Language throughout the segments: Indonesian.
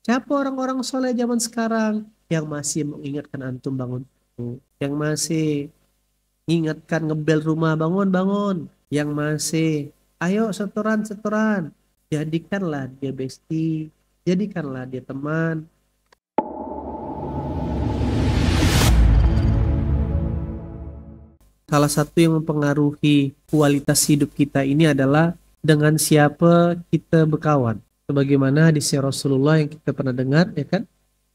Siapa orang-orang soleh zaman sekarang yang masih mengingatkan antum bangun subuh, yang masih mengingatkan ngebel rumah bangun bangun, yang masih ayo setoran setoran, jadikanlah dia bestie, jadikanlah dia teman. Salah satu yang mempengaruhi kualitas hidup kita ini adalah dengan siapa kita berkawan. Sebagaimana hadis Rasulullah yang kita pernah dengar, ya kan?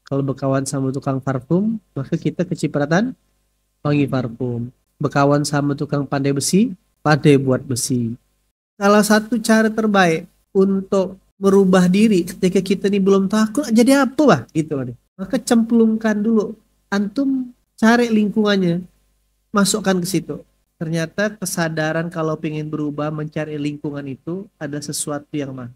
Kalau berkawan sama tukang parfum, maka kita kecipratan wangi parfum. Berkawan sama tukang pandai besi, pandai buat besi. Salah satu cara terbaik untuk merubah diri ketika kita ini belum tahu jadi apa bah gitu loh. Maka cemplungkan dulu. Antum cari lingkungannya, masukkan ke situ. Ternyata kesadaran kalau pengen berubah mencari lingkungan itu ada sesuatu yang mahal.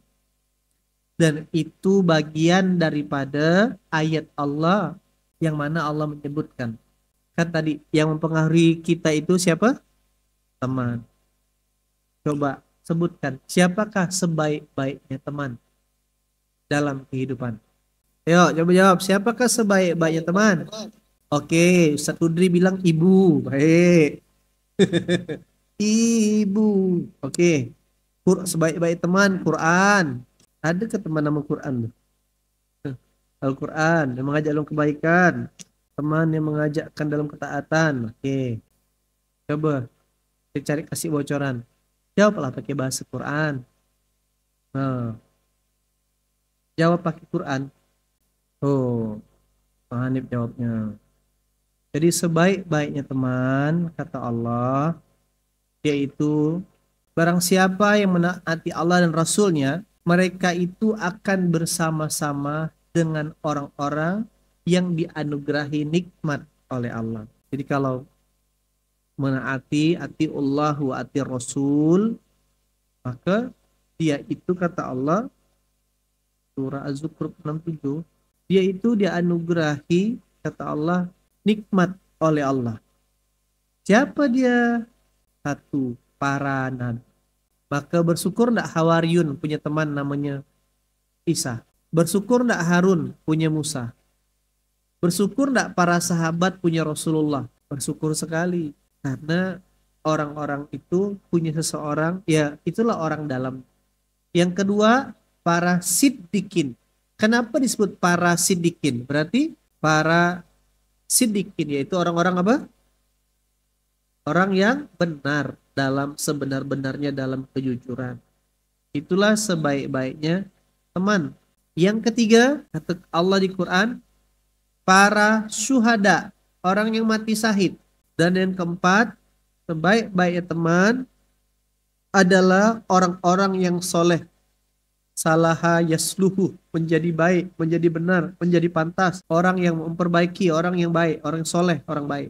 Dan itu bagian daripada ayat Allah yang mana Allah menyebutkan. Kan tadi yang mempengaruhi kita itu siapa? Teman. Coba sebutkan siapakah sebaik-baiknya teman dalam kehidupan. Ayo coba jawab siapakah sebaik-baiknya teman? Oke, Ustaz Udri bilang ibu. Baik. Ibu. Oke. Sebaik-baik teman Quran. Ada ke teman nama Quran? Al-Quran yang mengajak dalam kebaikan. Teman yang mengajakkan dalam ketaatan. Oke. Coba kita cari kasih bocoran. Jawablah pakai bahasa Quran. Nah, jawab pakai Quran. Oh, Pak Hanif jawabnya. Jadi sebaik-baiknya teman, kata Allah, yaitu barang siapa yang menaati Allah dan Rasulnya, mereka itu akan bersama-sama dengan orang-orang yang dianugerahi nikmat oleh Allah. Jadi kalau menaati Allah wa ati Rasul, maka dia itu kata Allah surah Az-Zukhruf 67, dia itu dianugerahi kata Allah nikmat oleh Allah. Siapa dia? Satu, para nabi. Maka bersyukur ndak Hawariyun punya teman namanya Isa? Bersyukur ndak Harun punya Musa? Bersyukur ndak para sahabat punya Rasulullah? Bersyukur sekali. Karena orang-orang itu punya seseorang, ya itulah orang dalam. Yang kedua, para siddiqin. Kenapa disebut para siddiqin? Berarti para siddiqin yaitu orang-orang apa? Orang yang benar dalam sebenar-benarnya dalam kejujuran. Itulah sebaik-baiknya teman. Yang ketiga, kata Allah di Quran, para syuhada, orang yang mati syahid. Dan yang keempat, sebaik-baiknya teman adalah orang-orang yang soleh. Salaha yasluhu, menjadi baik, menjadi benar, menjadi pantas. Orang yang memperbaiki, orang yang baik, orang yang soleh, orang baik.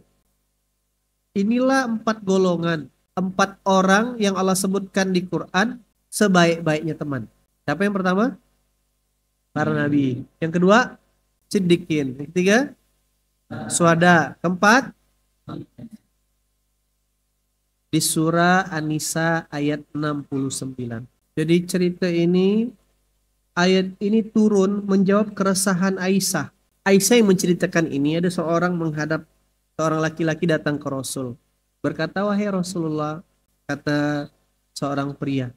Inilah 4 golongan, 4 orang yang Allah sebutkan di Quran sebaik-baiknya teman. Siapa yang pertama? Para nabi. Yang kedua, siddiqin. Yang ketiga, syuhada. Keempat, di surah An-Nisa ayat 69. Jadi cerita ini, ayat ini turun menjawab keresahan Aisyah. Aisyah yang menceritakan ini, ada seorang menghadap seorang laki-laki datang ke Rasul. Berkata, wahai Rasulullah, kata seorang pria,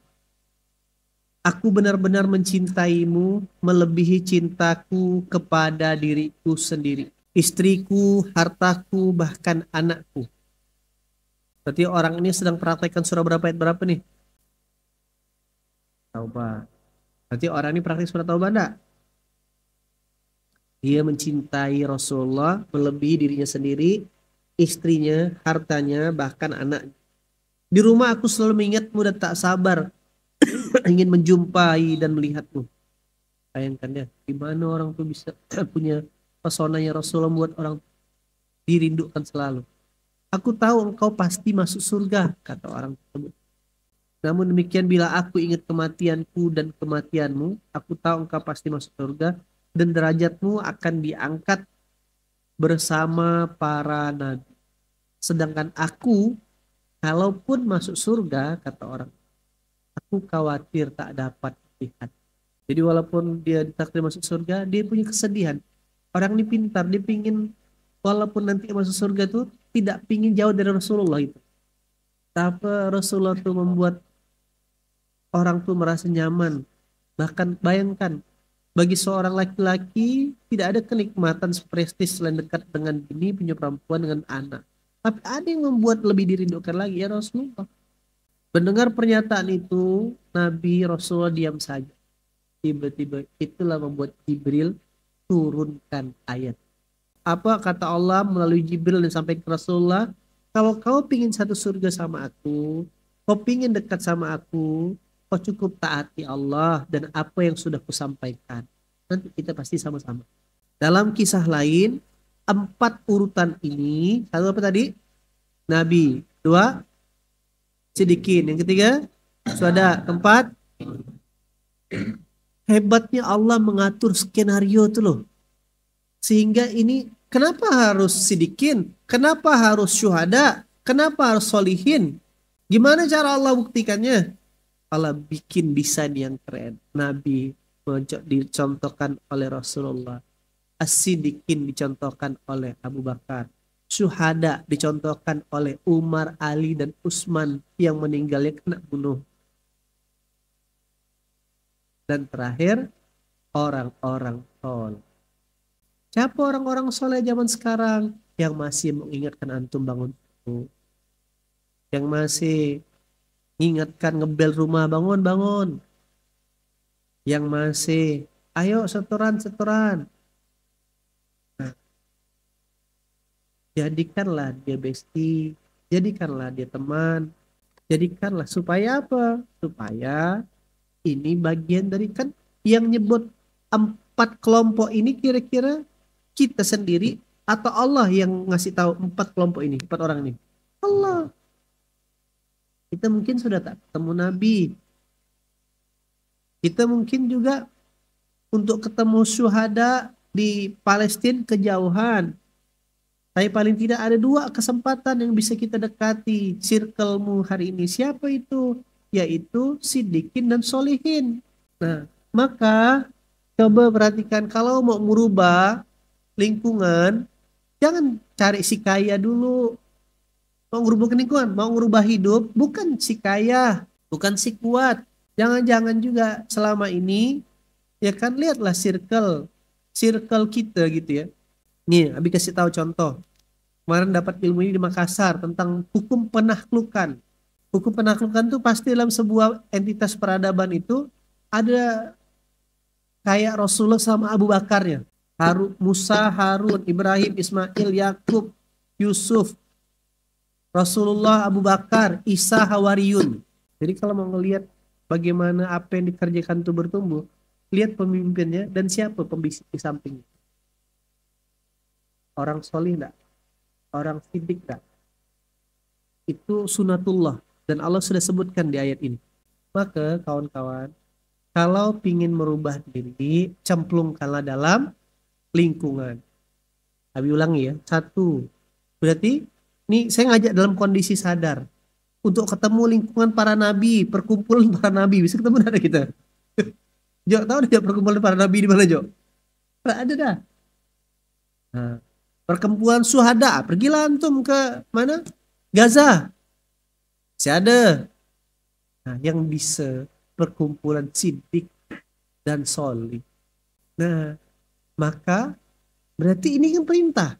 aku benar-benar mencintaimu melebihi cintaku kepada diriku sendiri. Istriku, hartaku, bahkan anakku. Berarti orang ini sedang praktekkan surah berapa ayat berapa nih? Taubah. Berarti orang ini praktek surah Taubah enggak? Dia mencintai Rasulullah melebihi dirinya sendiri, istrinya, hartanya, bahkan anaknya. Di rumah aku selalu mengingatmu dan tak sabar ingin menjumpai dan melihatmu. Bayangkan ya, gimana orang tuh bisa punya pesonanya Rasulullah membuat orang dirindukan selalu. Aku tahu engkau pasti masuk surga, kata orang tersebut. Namun demikian bila aku ingat kematianku dan kematianmu, aku tahu engkau pasti masuk surga dan derajatmu akan diangkat bersama para nabi. Sedangkan aku, kalaupun masuk surga, kata orang, aku khawatir tak dapat lihat. Jadi walaupun dia ditakdir masuk surga, dia punya kesedihan. Orang ini pintar, dia pingin walaupun nanti masuk surga tuh tidak pingin jauh dari Rasulullah itu. Tapi Rasulullah tuh membuat orang tuh merasa nyaman. Bahkan bayangkan, bagi seorang laki-laki tidak ada kenikmatan prestis selain dekat dengan bini, punya perempuan dengan anak. Tapi ada yang membuat lebih dirindukan lagi ya Rasulullah. Mendengar pernyataan itu, Nabi Rasulullah diam saja. Tiba-tiba itulah membuat Jibril turunkan ayat. Apa kata Allah melalui Jibril dan sampai ke Rasulullah? Kalau kau pingin satu surga sama aku, kau pingin dekat sama aku, kau cukup taati Allah dan apa yang sudah kusampaikan. Nanti kita pasti sama-sama. Dalam kisah lain, 4 urutan ini, satu apa tadi? Nabi. 2, Sidikin. Yang ketiga, Syuhada. Keempat, hebatnya Allah mengatur skenario itu loh. Sehingga ini kenapa harus sidikin? Kenapa harus syuhada? Kenapa harus solihin? Gimana cara Allah buktikannya? Allah bikin desain yang keren. Nabi dicontohkan oleh Rasulullah. As-Sidikin dicontohkan oleh Abu Bakar. Syuhada dicontohkan oleh Umar, Ali, dan Utsman yang meninggalnya kena bunuh. Dan terakhir, orang-orang soleh. Siapa orang-orang soleh zaman sekarang yang masih mengingatkan antum bangun subuh, yang masih mengingatkan ngebel rumah bangun, yang masih ayo setoran. Nah, jadikanlah dia bestie, jadikanlah dia teman, jadikanlah supaya apa? Supaya ini bagian dari kan yang nyebut 4 kelompok ini kira-kira kita sendiri atau Allah yang ngasih tahu 4 kelompok ini, 4 orang ini? Allah. Kita mungkin sudah tak ketemu Nabi. Kita mungkin juga untuk ketemu syuhada di Palestina kejauhan. Tapi paling tidak ada 2 kesempatan yang bisa kita dekati. Circlemu hari ini siapa itu? Yaitu Sidikin dan Solihin. Nah, maka coba perhatikan kalau mau merubah lingkungan, jangan cari si kaya dulu. Mau ngubah lingkungan, mau ngubah hidup, bukan si kaya, bukan si kuat. Jangan-jangan juga selama ini, ya kan lihatlah circle kita gitu ya. Nih, Abi kasih tahu contoh. Kemarin dapat ilmu ini di Makassar tentang hukum penaklukan. Hukum penaklukan itu pasti dalam sebuah entitas peradaban itu ada kayak Rasulullah sama Abu Bakarnya. Musa, Harun, Ibrahim, Ismail, Yakub, Yusuf, Rasulullah, Abu Bakar, Isa, Hawariyun. Jadi kalau mau ngelihat bagaimana apa yang dikerjakan itu bertumbuh, lihat pemimpinnya dan siapa pembisik di sampingnya. Orang solih enggak? Orang sidik enggak? Itu sunatullah dan Allah sudah sebutkan di ayat ini. Maka kawan-kawan, kalau ingin merubah diri, cemplungkanlah dalam lingkungan. Abi ulangi ya. 1. Berarti ini saya ngajak dalam kondisi sadar untuk ketemu lingkungan para nabi, perkumpulan para nabi. Bisa ketemu ada kita. Jo, tahu enggak perkumpulan para nabi di mana, Jo? Enggak ada dah. Nah, perkumpulan syuhada, pergilah antum ke mana? Gaza. Masih ada. Nah, yang bisa perkumpulan sidik dan solih. Nah, maka berarti ini kan perintah.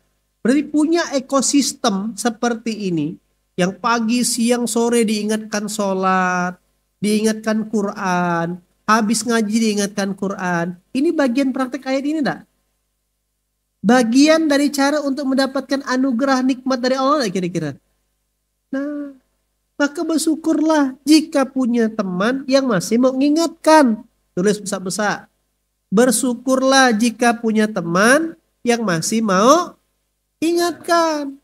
Berarti punya ekosistem seperti ini yang pagi, siang, sore diingatkan sholat, diingatkan Quran, habis ngaji diingatkan Quran. Ini bagian praktek ayat ini enggak? Bagian dari cara untuk mendapatkan anugerah nikmat dari Allah kira-kira. Nah, maka bersyukurlah jika punya teman yang masih mau mengingatkan. Tulis besar-besar. Bersyukurlah jika punya teman yang masih mau ingatkan.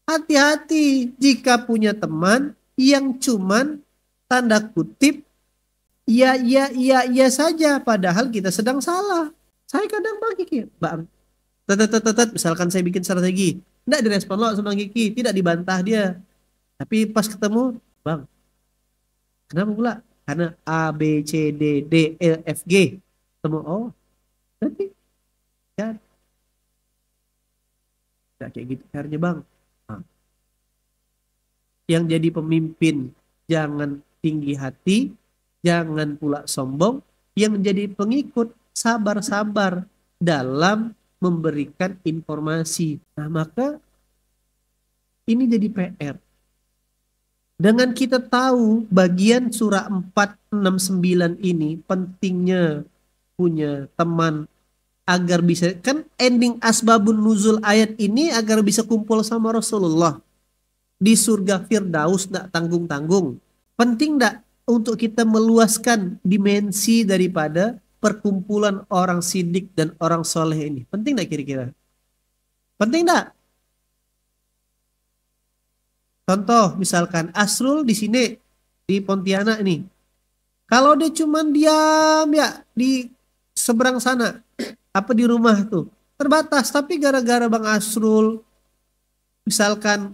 Hati-hati jika punya teman yang cuman tanda kutip iya saja padahal kita sedang salah. Saya kadang bagi Bang. Misalkan saya bikin strategi, tidak direspon lo sama Kiki, tidak dibantah dia. Tapi pas ketemu, Bang, kenapa pula? Karena A, B, C, D, D, E, F, G. Semua, oh, berarti ya, nggak kayak gitu caranya bang. Nah, yang jadi pemimpin jangan tinggi hati, jangan pula sombong. Yang jadi pengikut sabar-sabar dalam memberikan informasi. Nah, maka ini jadi PR. Dengan kita tahu bagian surah 469 ini pentingnya punya teman agar bisa, kan ending asbabun nuzul ayat ini agar bisa kumpul sama Rasulullah di surga Firdaus, tak tanggung-tanggung. Penting tak untuk kita meluaskan dimensi daripada perkumpulan orang sidik dan orang soleh ini? Penting tak kira-kira? Penting tak? Contoh misalkan Asrul di sini di Pontianak nih. Kalau dia cuman diam ya di seberang sana, apa di rumah tuh terbatas. Tapi gara-gara Bang Asrul misalkan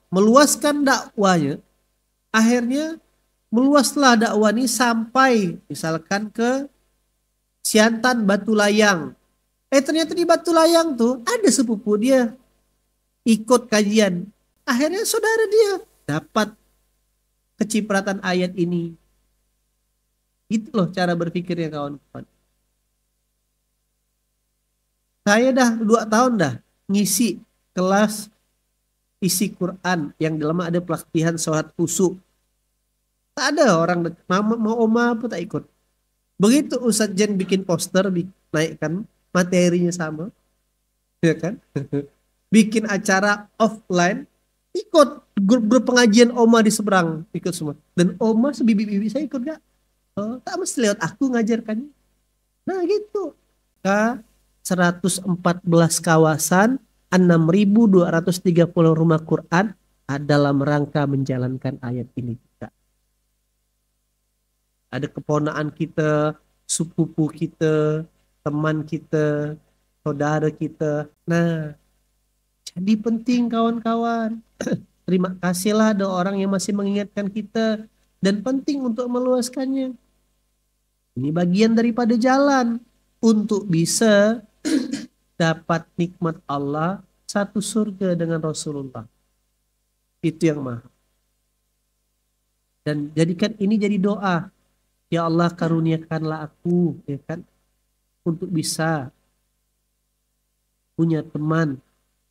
meluaskan dakwanya, akhirnya meluaslah dakwah ini sampai misalkan ke Siantan Batu Layang. Ternyata di Batu Layang tuh ada sepupu dia ikut kajian. Akhirnya saudara dia dapat kecipratan ayat ini. Itu loh cara berpikirnya kawan-kawan. Saya dah 2 tahun dah ngisi kelas isi Quran yang dalam ada pelatihan sholat khusyuk. Tak ada orang mama mau oma pun tak ikut. Begitu Ustadz Jen bikin poster, naikkan materinya sama, ya kan? Bikin acara offline, ikut grup pengajian oma di seberang, ikut semua. Dan oma sebibi-bibi saya ikut gak? Oh, tak mesti lewat aku ngajarkannya. Nah gitu. Ke 114 kawasan, 6.230 rumah Quran dalam rangka menjalankan ayat ini. Ada keponaan kita, sepupu kita, teman kita, saudara kita. Nah, jadi penting kawan-kawan. Terima kasihlah ada orang yang masih mengingatkan kita dan penting untuk meluaskannya. Ini bagian daripada jalan untuk bisa dapat nikmat Allah, satu surga dengan Rasulullah. Itu yang mahal. Dan jadikan ini jadi doa. Ya Allah karuniakanlah aku, ya kan, untuk bisa punya teman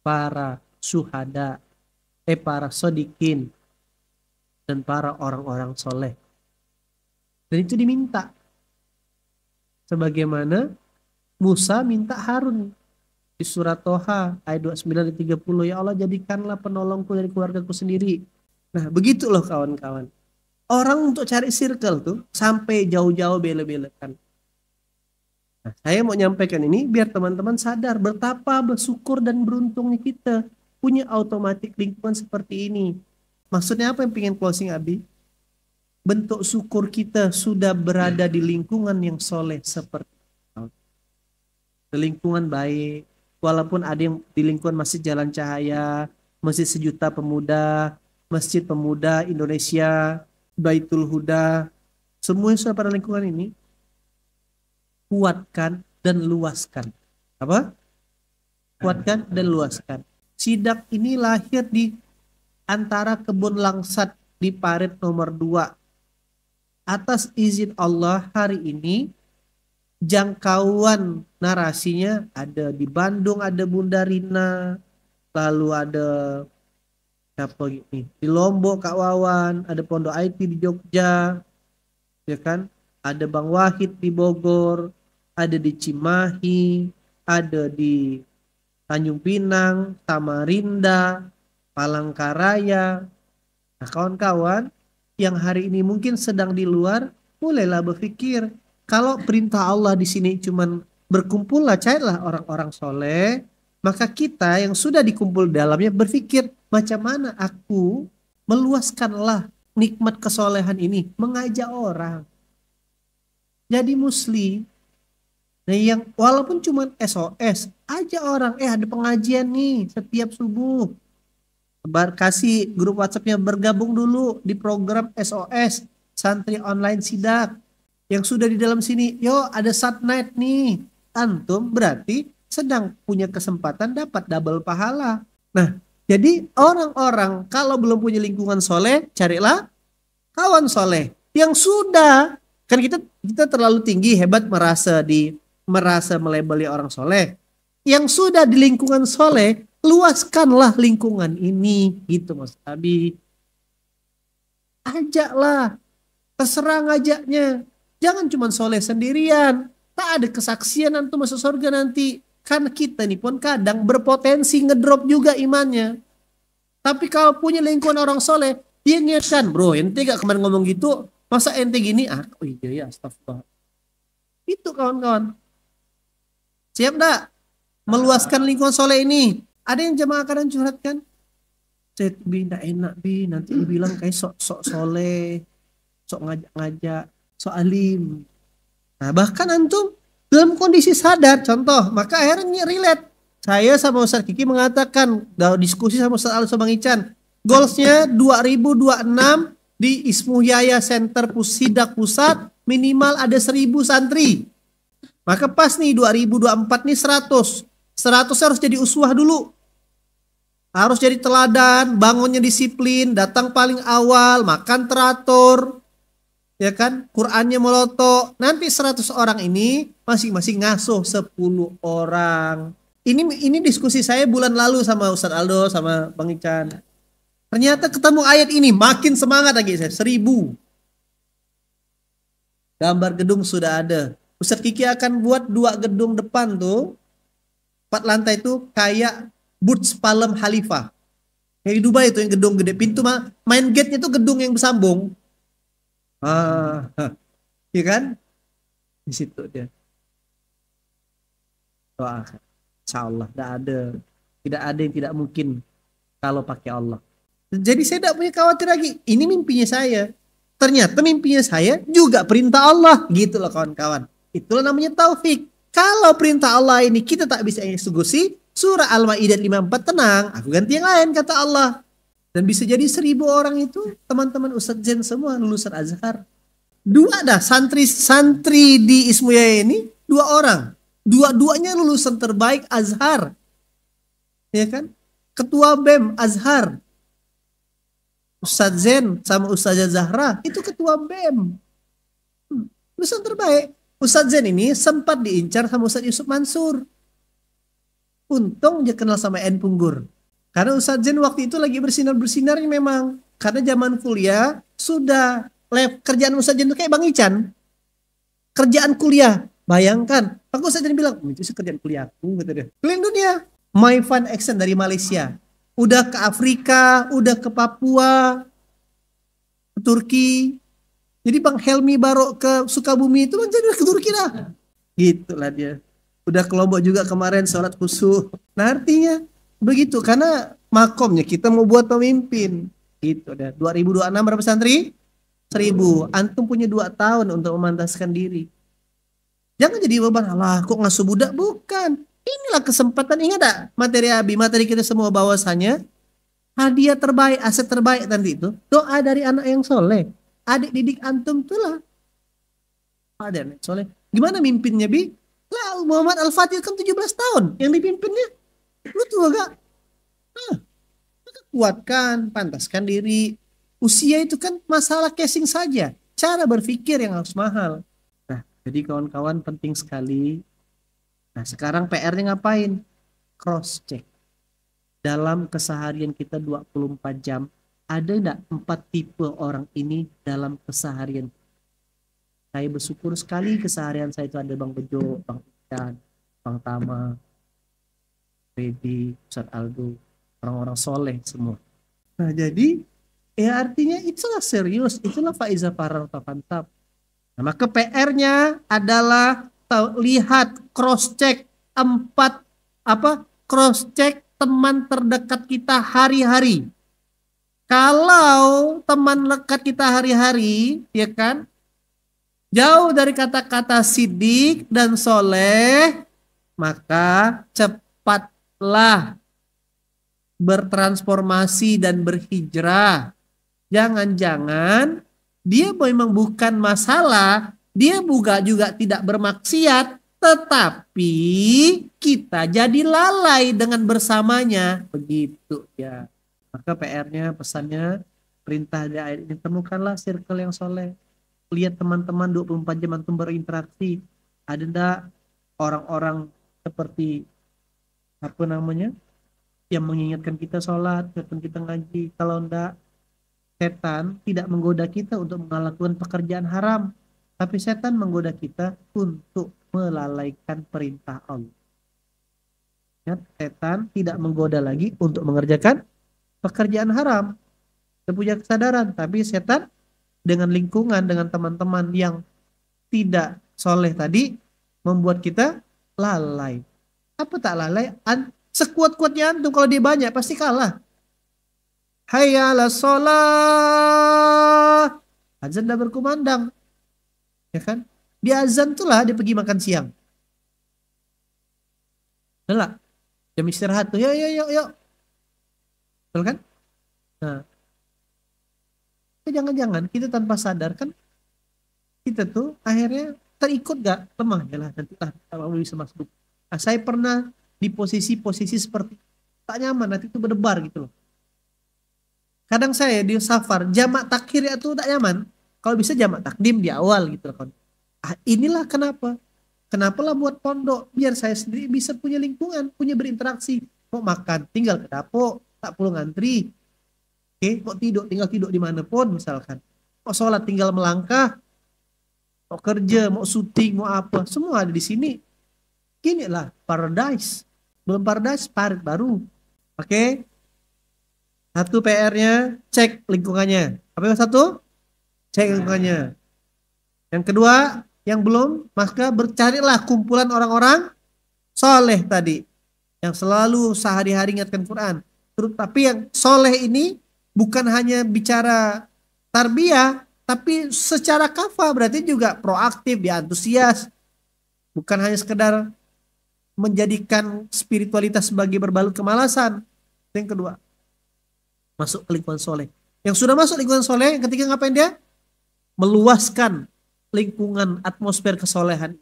para syuhada, para sodikin, dan para orang-orang soleh. Dan itu diminta. Sebagaimana Musa minta Harun di surat Toha ayat 29 dan 30. Ya Allah jadikanlah penolongku dari keluargaku sendiri. Nah begitu loh kawan-kawan. Orang untuk cari circle tuh sampai jauh-jauh bela-belakan. Nah, saya mau nyampaikan ini biar teman-teman sadar betapa bersyukur dan beruntungnya kita punya automatic lingkungan seperti ini. Maksudnya apa yang pengen closing Abi? Bentuk syukur kita sudah berada di lingkungan yang soleh seperti itu. Di lingkungan baik, walaupun ada yang di lingkungan Masjid Jalan Cahaya, Masjid Sejuta Pemuda, Masjid Pemuda Indonesia, Baitul Huda, semuanya sudah pada lingkungan ini, kuatkan dan luaskan. Apa? Kuatkan dan luaskan. Sidak ini lahir di antara Kebun Langsat di Parit nomor 2. Atas izin Allah hari ini jangkauan narasinya ada di Bandung, ada Bunda Rina, lalu ada apa ini di Lombok Kak Wawan, ada Pondok IT di Jogja, ya kan, ada Bang Wahid di Bogor, ada di Cimahi, ada di Tanjung Pinang, Samarinda, Palangkaraya. Nah kawan-kawan yang hari ini mungkin sedang di luar, mulailah berpikir kalau perintah Allah di sini cuman berkumpullah, carilah orang-orang soleh, maka kita yang sudah dikumpul dalamnya berpikir macam mana aku meluaskanlah nikmat kesolehan ini, mengajak orang jadi muslim. Nah yang walaupun cuma SOS, aja orang, ada pengajian nih setiap subuh. Kasih grup WhatsAppnya bergabung dulu di program SOS. santri online sidak yang sudah di dalam sini, yo ada satnight nih, antum berarti sedang punya kesempatan dapat double pahala. Nah, jadi orang-orang kalau belum punya lingkungan soleh, carilah kawan soleh yang sudah, kan kita terlalu tinggi hebat merasa melebeli orang soleh. Yang sudah di lingkungan soleh, luaskanlah lingkungan ini, gitu Mas Abi. Ajaklah, terserah ngajaknya. Jangan cuma soleh sendirian. Tak ada kesaksian antum masuk surga nanti. Karena kita nih pun kadang berpotensi ngedrop juga imannya. Tapi kalau punya lingkungan orang soleh, dia niatkan, bro, ente gak kemarin ngomong gitu, masa ente gini? Oh iya ya, astagfirullah. Itu kawan-kawan. Siap gak? Meluaskan lingkungan soleh ini. Ada yang jamaah kadang curhatkan, saya bi gak enak bi, nanti dibilang kayak sok soleh, sok ngajak-ngajak, sok alim. Nah bahkan antum dalam kondisi sadar, contoh, maka akhirnya relate. Saya sama Ustaz Kiki mengatakan, diskusi sama Ustaz Alus Bang Ican, goalsnya 2026 di Ismuhyaya Center Sidak Pusat minimal ada 1000 santri. Maka pas nih 2024 nih 100 harus jadi uswah dulu. Harus jadi teladan, bangunnya disiplin, datang paling awal, makan teratur, ya kan, Qurannya meloto. Nanti 100 orang ini masing-masing ngasuh 10 orang. Ini diskusi saya bulan lalu sama Ustadz Aldo sama Bang Ican. Ternyata ketemu ayat ini makin semangat lagi saya. 1000. Gambar gedung sudah ada. Ustadz Kiki akan buat 2 gedung depan tuh, 4 lantai tuh kayak Burj Palem Khalifah. Kayak di Dubai itu yang gedung gede, pintu main gate-nya tuh gedung yang bersambung. Iya kan? Di situ dia. Doa. Insya Allah tidak ada yang tidak mungkin kalau pakai Allah. Jadi saya tidak punya khawatir lagi. Ini mimpinya saya. Ternyata mimpinya saya juga perintah Allah. Gitu loh kawan-kawan. Itulah namanya taufik. Kalau perintah Allah ini kita tak bisa eksekusi, surah Al-Maidah 54, tenang, aku ganti yang lain kata Allah. Dan bisa jadi 1000 orang itu teman-teman Ustadz Zen semua lulusan Azhar. 2 dah santri di Ismuya ini 2 orang. Dua-duanya lulusan terbaik Azhar. Ya kan? Ketua BEM Azhar. Ustadz Zen sama Ustazah Zahra itu ketua BEM. Lulusan terbaik. Ustadz Zen ini sempat diincar sama Ustadz Yusuf Mansur. Untung dia kenal sama En Punggur. Karena Ustadz Zen waktu itu lagi bersinar-bersinarnya memang. Karena zaman kuliah sudah kerjaan Ustadz Zen itu kayak Bang Ican. Kerjaan kuliah. Bayangkan, aku Ustadz Zen bilang, itu sih kerjaan kuliahku, gitu dia. Keliling dunia. My Fun Action dari Malaysia. Udah ke Afrika, udah ke Papua, ke Turki. Jadi Bang Helmi Barok ke Sukabumi itu jadi ke Turki lah. Gitulah dia. Udah ke Lombok juga kemarin sholat khusyuk. Nah artinya begitu, karena makomnya kita mau buat pemimpin. Gitu dah. 2026 berapa santri? 1000. Antum punya 2 tahun untuk memantaskan diri. Jangan jadi beban, Allah kok ngasuh budak, bukan. Inilah kesempatan, ingat tak materi kita semua bahwasanya hadiah terbaik, aset terbaik nanti itu doa dari anak yang soleh. Adik didik antum itulah ada anak soleh. Gimana mimpinnya Bi? Lah Muhammad Al-Fatih kan 17 tahun yang dipimpinnya. Lu tua gak? Kuatkan, pantaskan diri. Usia itu kan masalah casing saja. Cara berpikir yang harus mahal. Jadi kawan-kawan penting sekali. Nah sekarang PR-nya ngapain? Cross check. Dalam keseharian kita 24 jam, ada enggak 4 tipe orang ini dalam keseharian? Saya bersyukur sekali keseharian saya itu ada Bang Bejo, Bang Ican, Bang Tama, Baby, Ustadz Aldo, orang-orang soleh semua. Nah jadi ya artinya itulah serius, itulah Faiza Farar Tafantap. Nah, maka PR-nya adalah lihat cross check 4 cross check teman terdekat kita hari-hari. Kalau teman dekat kita hari-hari, ya kan, jauh dari kata-kata sidik dan soleh, maka cepatlah bertransformasi dan berhijrah. Jangan-jangan Dia memang bukan masalah, dia juga tidak bermaksiat, tetapi kita jadi lalai dengan bersamanya. Begitu ya. Maka PR-nya, pesannya, perintah di ayat ini, temukanlah circle yang soleh. Lihat teman-teman 24 jam antum berinteraksi. Ada enggak orang-orang seperti apa namanya yang mengingatkan kita sholat, mengingatkan kita ngaji. Kalau enggak, setan tidak menggoda kita untuk melakukan pekerjaan haram, tapi setan menggoda kita untuk melalaikan perintah Allah. Ingat, setan tidak menggoda lagi untuk mengerjakan pekerjaan haram. Kita punya kesadaran, tapi setan dengan lingkungan, dengan teman-teman yang tidak soleh tadi membuat kita lalai. Apa tak lalai? Sekuat-kuatnya antum kalau dia banyak pasti kalah. Hayya 'alas shalah. Azan dah berkumandang. Ya kan? Di azan tuh lah dia pergi makan siang. Udah jam istirahat tuh. Yuk, yuk, yuk, yuk. Betul kan? Nah, jangan-jangan kita tanpa sadar kan kita tuh akhirnya terikut gak lemah ya lah nanti lah kalau bisa masuk. Nah, saya pernah di posisi-posisi seperti tak nyaman, nanti itu berdebar gitu loh. Kadang saya di safar jamak takhir itu tak nyaman, kalau bisa jamak takdim di awal gitu loh kan. Inilah kenapa lah buat pondok, biar saya sendiri bisa punya lingkungan, punya berinteraksi. Mau makan tinggal ke dapur, tak perlu ngantri. Oke, mau tidur tinggal tidur dimanapun misalkan. Mau sholat tinggal melangkah, mau kerja, mau syuting, mau apa, semua ada di sini. Inilah paradise. Belum paradise, parit baru. Oke. Satu PR-nya, cek lingkungannya. Apa yang satu? Cek lingkungannya. Yang kedua, yang belum, maka bercarilah kumpulan orang-orang soleh tadi. Yang selalu sehari-hari ingatkan Quran. Tapi yang soleh ini bukan hanya bicara tarbiyah, tapi secara kafah berarti juga proaktif, dia antusias. Bukan hanya sekedar menjadikan spiritualitas sebagai berbalut kemalasan. Yang kedua, masuk ke lingkungan soleh. Yang sudah masuk lingkungan soleh, yang ketiga ngapain dia? Meluaskan lingkungan atmosfer kesolehan.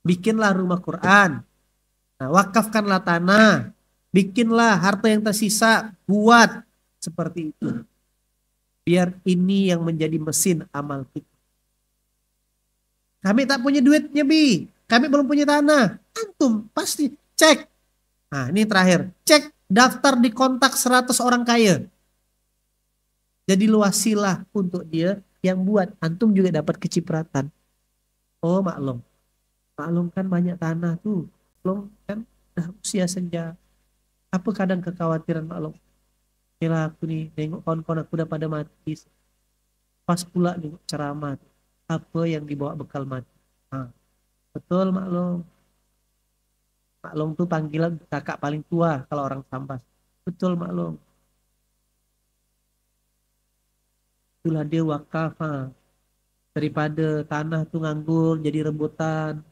Bikinlah rumah Quran. Nah, wakafkanlah tanah. Bikinlah harta yang tersisa. Buat seperti itu. Biar ini yang menjadi mesin amal kita. Kami tak punya duitnya, Bi. Kami belum punya tanah. Antum pasti cek. Nah, ini terakhir. Cek daftar di kontak 100 orang kaya. Jadi wasilah untuk dia yang buat antum juga dapat kecipratan. Oh, maklum. Maklum kan banyak tanah tuh. Maklum kan udah usia senja. Apa kadang kekhawatiran maklum. Kira aku nih nengok kawan-kawan aku udah pada mati. Pas pula nengok ceramah. Apa yang dibawa bekal mati. Nah, betul maklum. Maklum tuh panggilan kakak paling tua kalau orang Sambas. Betul maklum. Itulah dia wakaf. Daripada tanah tuh nganggur jadi rebutan.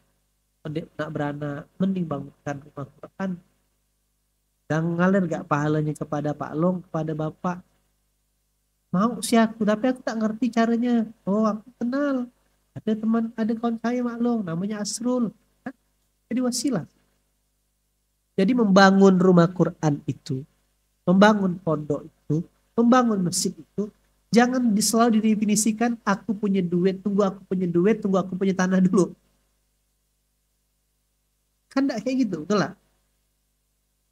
Pendek nak beranak. Mending bangunkan rumah Quran. Dan ngalir gak pahalanya kepada Pak Long, kepada Bapak. Mau sih aku, tapi aku tak ngerti caranya. Oh, aku kenal. Ada teman, ada kawan saya maklum, namanya Asrul. Jadi wasilah. Jadi membangun rumah Quran itu, membangun pondok itu, membangun masjid itu, jangan selalu didefinisikan aku punya duit, tunggu aku punya duit, tunggu aku punya tanah dulu. Kan enggak kayak gitu, betul lah.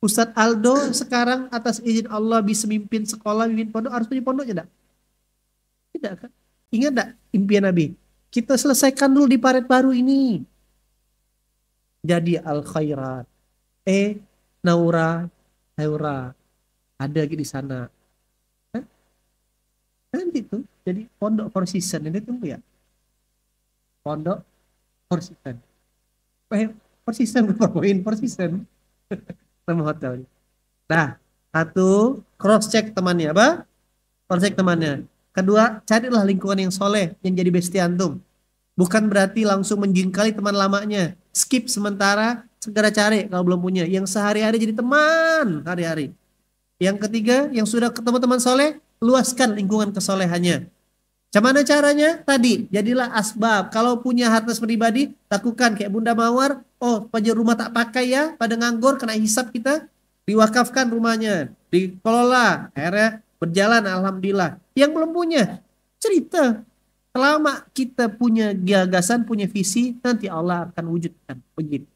Ustadz Aldo sekarang atas izin Allah bisa mimpin sekolah, mimpin pondok, harus punya pondoknya enggak? Tidak kan? Ingat enggak impian Nabi? Kita selesaikan dulu di Paret Baru ini. Jadi al-khairat. Naura, Naura. Ada di sana. Kan? Nanti tuh jadi pondok for season. Ini tunggu ya. Pondok for season. For season, for season. Nama hotelnya. Nah, satu, cross check temannya. Apa? Cross check temannya. Kedua, carilah lingkungan yang soleh, yang jadi bestie antum. Bukan berarti langsung menjingkali teman lamanya. Skip sementara, segera cari kalau belum punya. Yang sehari-hari jadi teman hari-hari. Yang ketiga, yang sudah ketemu teman soleh, luaskan lingkungan kesolehannya. Gimana caranya? Tadi, jadilah asbab. Kalau punya harta pribadi, lakukan kayak Bunda Mawar. Oh, pajak rumah tak pakai ya, pada nganggur, kena hisap kita. Diwakafkan rumahnya, dikelola. Akhirnya berjalan, alhamdulillah. Yang belum punya, cerita. Selama kita punya gagasan, punya visi, nanti Allah akan wujudkan. Begitu.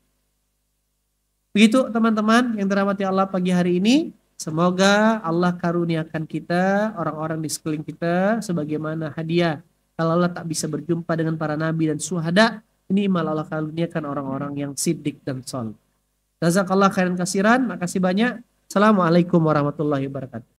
Begitu teman-teman yang dirahmati Allah pagi hari ini. Semoga Allah karuniakan kita, orang-orang di sekeliling kita, sebagaimana hadiah. Kalau Allah tak bisa berjumpa dengan para nabi dan syuhada, ini malah Allah karuniakan orang-orang yang siddiq dan soleh. Jazakallah khairan kasiran, makasih banyak. Assalamualaikum warahmatullahi wabarakatuh.